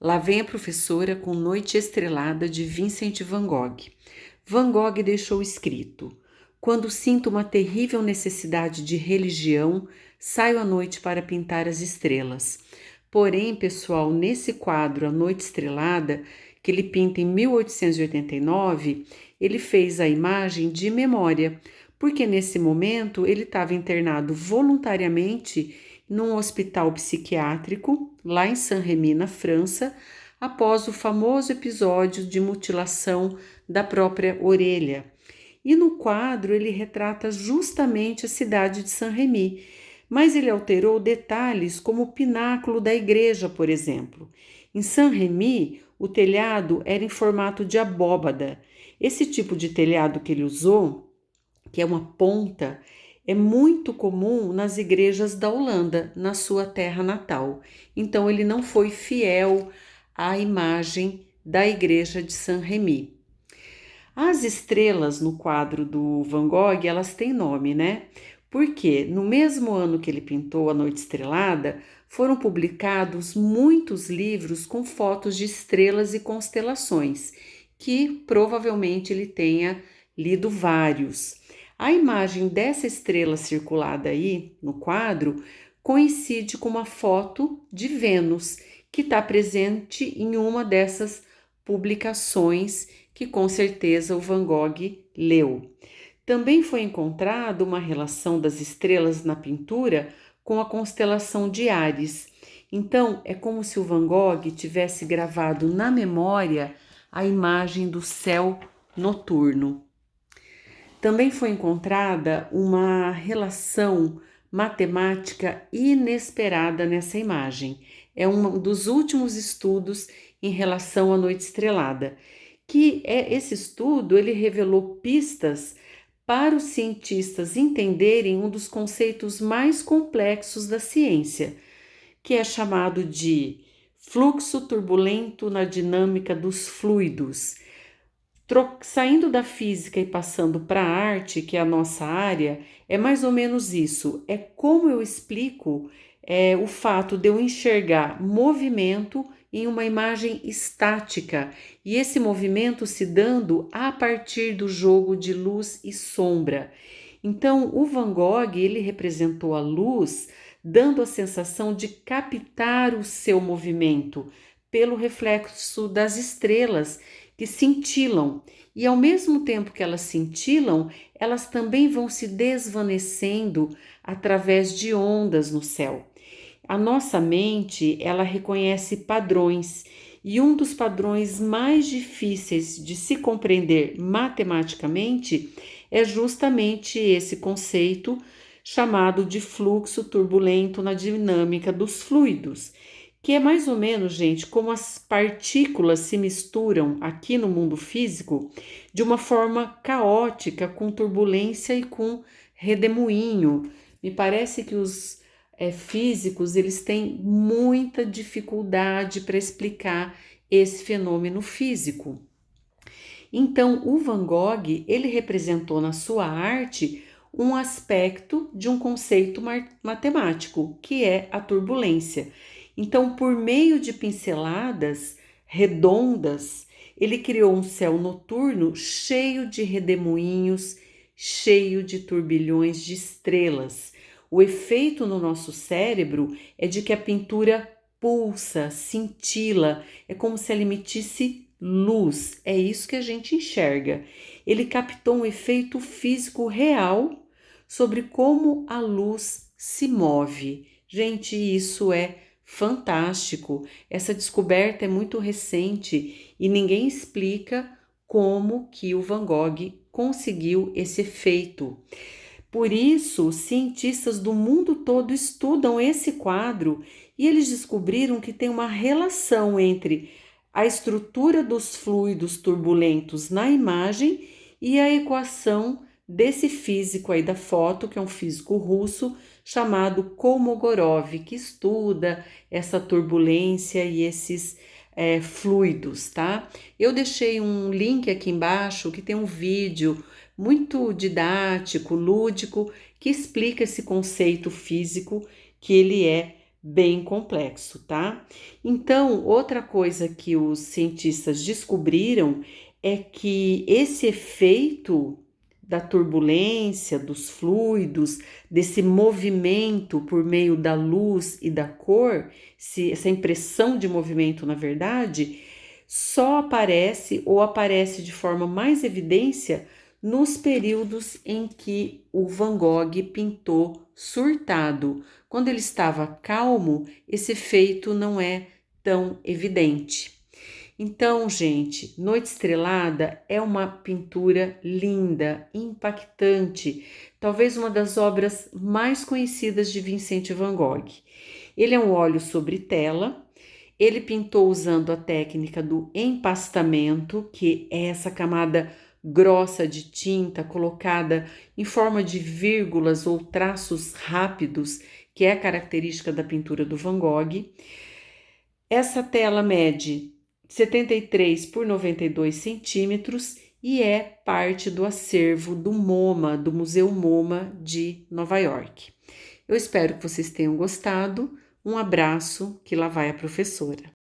Lá vem a professora com Noite Estrelada de Vincent van Gogh. Van Gogh deixou escrito: quando sinto uma terrível necessidade de religião, saio à noite para pintar as estrelas. Porém, pessoal, nesse quadro A Noite Estrelada, que ele pinta em 1889, ele fez a imagem de memória, porque nesse momento ele estava internado voluntariamente num hospital psiquiátrico, lá em Saint-Rémy, na França, após o famoso episódio de mutilação da própria orelha. E no quadro ele retrata justamente a cidade de Saint-Rémy, mas ele alterou detalhes como o pináculo da igreja, por exemplo. Em Saint-Rémy, o telhado era em formato de abóbada. Esse tipo de telhado que ele usou, que é uma ponta, é muito comum nas igrejas da Holanda, na sua terra natal. Então ele não foi fiel à imagem da igreja de Saint-Rémy. As estrelas no quadro do Van Gogh, elas têm nome, né? Porque no mesmo ano que ele pintou A Noite Estrelada, foram publicados muitos livros com fotos de estrelas e constelações, que provavelmente ele tenha lido vários. A imagem dessa estrela circulada aí no quadro coincide com uma foto de Vênus, que está presente em uma dessas publicações que com certeza o Van Gogh leu. Também foi encontrada uma relação das estrelas na pintura com a constelação de Áries. Então, é como se o Van Gogh tivesse gravado na memória a imagem do céu noturno. Também foi encontrada uma relação matemática inesperada nessa imagem. É um dos últimos estudos em relação à noite estrelada, esse estudo ele revelou pistas para os cientistas entenderem um dos conceitos mais complexos da ciência, que é chamado de fluxo turbulento na dinâmica dos fluidos. Saindo da física e passando para a arte, que é a nossa área, é mais ou menos isso. É como eu explico o fato de eu enxergar movimento em uma imagem estática e esse movimento se dando a partir do jogo de luz e sombra. Então, o Van Gogh, ele representou a luz, dando a sensação de captar o seu movimento pelo reflexo das estrelas que cintilam, e ao mesmo tempo que elas cintilam, elas também vão se desvanecendo através de ondas no céu. A nossa mente, ela reconhece padrões, e um dos padrões mais difíceis de se compreender matematicamente é justamente esse conceito chamado de fluxo turbulento na dinâmica dos fluidos, que é mais ou menos, gente, como as partículas se misturam aqui no mundo físico de uma forma caótica, com turbulência e com redemoinho. Me parece que os físicos eles têm muita dificuldade para explicar esse fenômeno físico. Então, o Van Gogh ele representou na sua arte um aspecto de um conceito matemático, que é a turbulência. Então, por meio de pinceladas redondas, ele criou um céu noturno cheio de redemoinhos, cheio de turbilhões de estrelas. O efeito no nosso cérebro é de que a pintura pulsa, cintila, é como se ela emitisse luz, é isso que a gente enxerga. Ele captou um efeito físico real sobre como a luz se move. Gente, isso é fantástico. Essa descoberta é muito recente e ninguém explica como que o Van Gogh conseguiu esse efeito. Por isso, cientistas do mundo todo estudam esse quadro e eles descobriram que tem uma relação entre a estrutura dos fluidos turbulentos na imagem e a equação desse físico aí da foto, que é um físico russo chamado Kolmogorov, que estuda essa turbulência e esses fluidos, tá? Eu deixei um link aqui embaixo que tem um vídeo muito didático, lúdico, que explica esse conceito físico que ele é bem complexo, tá? Então, outra coisa que os cientistas descobriram é que esse efeito da turbulência, dos fluidos, desse movimento por meio da luz e da cor, essa impressão de movimento, na verdade, só aparece ou aparece de forma mais evidência nos períodos em que o Van Gogh pintou surtado. Quando ele estava calmo, esse efeito não é tão evidente. Então, gente, Noite Estrelada é uma pintura linda, impactante, talvez uma das obras mais conhecidas de Vincent van Gogh. Ele é um óleo sobre tela. Ele pintou usando a técnica do empastamento, que é essa camada grossa de tinta colocada em forma de vírgulas ou traços rápidos, que é a característica da pintura do Van Gogh. Essa tela mede 73 por 92 centímetros e é parte do acervo do MoMA, do Museu MoMA de Nova York. Eu espero que vocês tenham gostado. Um abraço, que lá vai a professora.